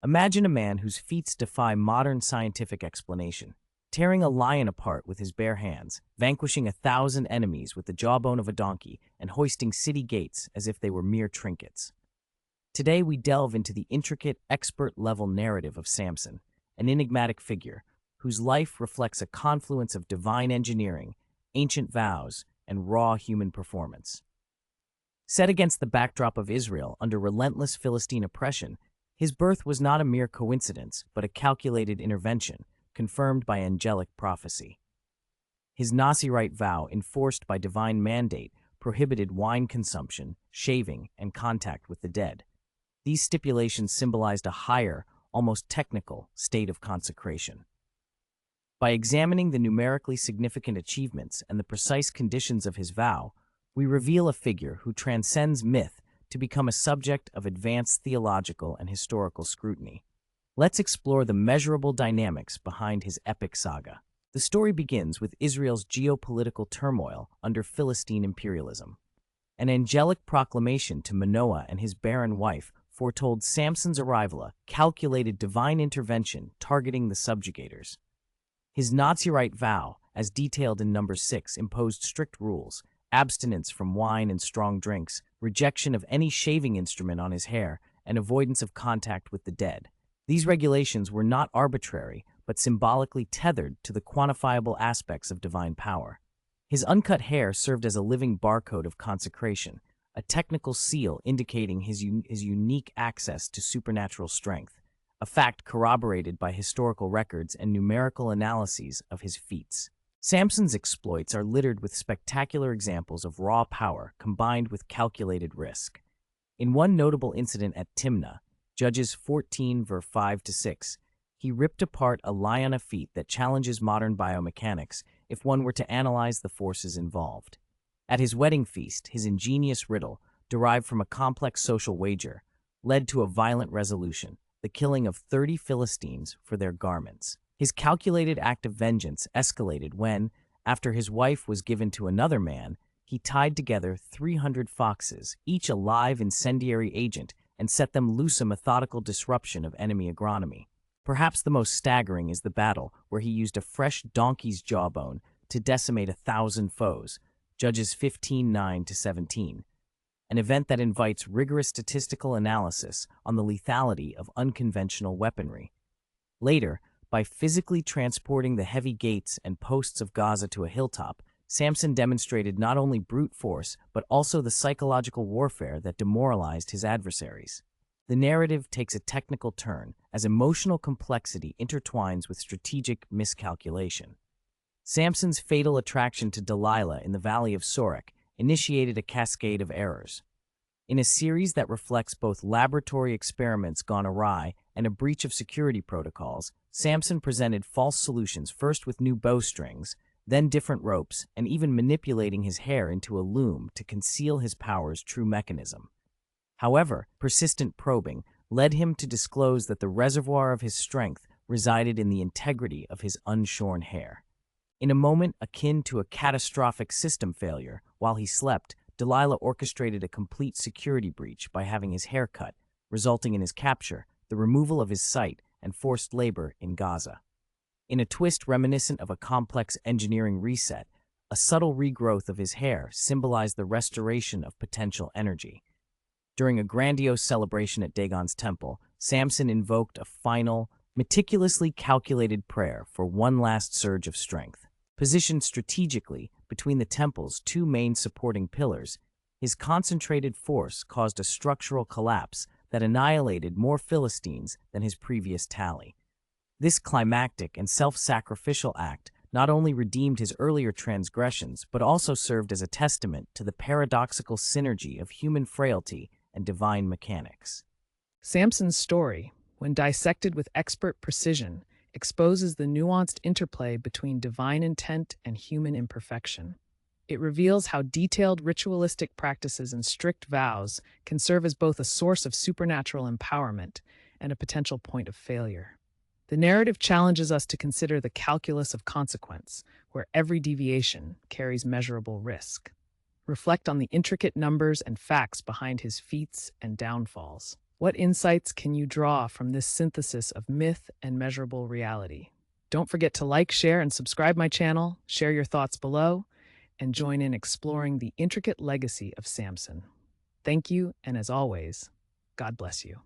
Imagine a man whose feats defy modern scientific explanation, tearing a lion apart with his bare hands, vanquishing 1,000 enemies with the jawbone of a donkey, and hoisting city gates as if they were mere trinkets. Today we delve into the intricate, expert-level narrative of Samson, an enigmatic figure whose life reflects a confluence of divine engineering, ancient vows, and raw human performance. Set against the backdrop of Israel under relentless Philistine oppression, his birth was not a mere coincidence, but a calculated intervention, confirmed by angelic prophecy. His Nazirite vow, enforced by divine mandate, prohibited wine consumption, shaving, and contact with the dead. These stipulations symbolized a higher, almost technical, state of consecration. By examining the numerically significant achievements and the precise conditions of his vow, we reveal a figure who transcends myth to become a subject of advanced theological and historical scrutiny. Let's explore the measurable dynamics behind his epic saga. The story begins with Israel's geopolitical turmoil under Philistine imperialism. An angelic proclamation to Manoah and his barren wife foretold Samson's arrival, a calculated divine intervention targeting the subjugators. His Nazirite vow, as detailed in Number 6, imposed strict rules: abstinence from wine and strong drinks, rejection of any shaving instrument on his hair, and avoidance of contact with the dead. These regulations were not arbitrary, but symbolically tethered to the quantifiable aspects of divine power. His uncut hair served as a living barcode of consecration, a technical seal indicating his unique access to supernatural strength, a fact corroborated by historical records and numerical analyses of his feats. Samson's exploits are littered with spectacular examples of raw power combined with calculated risk. In one notable incident at Timnah, Judges 14 verse 5-6, he ripped apart a lion, a feat that challenges modern biomechanics if one were to analyze the forces involved. At his wedding feast, his ingenious riddle, derived from a complex social wager, led to a violent resolution: the killing of 30 Philistines for their garments. His calculated act of vengeance escalated when, after his wife was given to another man, he tied together 300 foxes, each a live incendiary agent, and set them loose, a methodical disruption of enemy agronomy. Perhaps the most staggering is the battle where he used a fresh donkey's jawbone to decimate 1,000 foes, Judges 15:9-17, an event that invites rigorous statistical analysis on the lethality of unconventional weaponry. Later, by physically transporting the heavy gates and posts of Gaza to a hilltop, Samson demonstrated not only brute force, but also the psychological warfare that demoralized his adversaries. The narrative takes a technical turn as emotional complexity intertwines with strategic miscalculation. Samson's fatal attraction to Delilah in the Valley of Sorek initiated a cascade of errors. In a series that reflects both laboratory experiments gone awry and a breach of security protocols, Samson presented false solutions, first with new bowstrings, then different ropes, and even manipulating his hair into a loom to conceal his power's true mechanism. However, persistent probing led him to disclose that the reservoir of his strength resided in the integrity of his unshorn hair. In a moment akin to a catastrophic system failure, while he slept, Delilah orchestrated a complete security breach by having his hair cut, resulting in his capture, the removal of his sight, and forced labor in Gaza. In a twist reminiscent of a complex engineering reset, a subtle regrowth of his hair symbolized the restoration of potential energy. During a grandiose celebration at Dagon's temple, Samson invoked a final, meticulously calculated prayer for one last surge of strength. Positioned strategically between the temple's two main supporting pillars, his concentrated force caused a structural collapse that annihilated more Philistines than his previous tally. This climactic and self-sacrificial act not only redeemed his earlier transgressions, but also served as a testament to the paradoxical synergy of human frailty and divine mechanics. Samson's story, when dissected with expert precision, exposes the nuanced interplay between divine intent and human imperfection. It reveals how detailed ritualistic practices and strict vows can serve as both a source of supernatural empowerment and a potential point of failure. The narrative challenges us to consider the calculus of consequence, where every deviation carries measurable risk. Reflect on the intricate numbers and facts behind his feats and downfalls. What insights can you draw from this synthesis of myth and measurable reality? Don't forget to like, share, and subscribe my channel, share your thoughts below, and join in exploring the intricate legacy of Samson. Thank you, and as always, God bless you.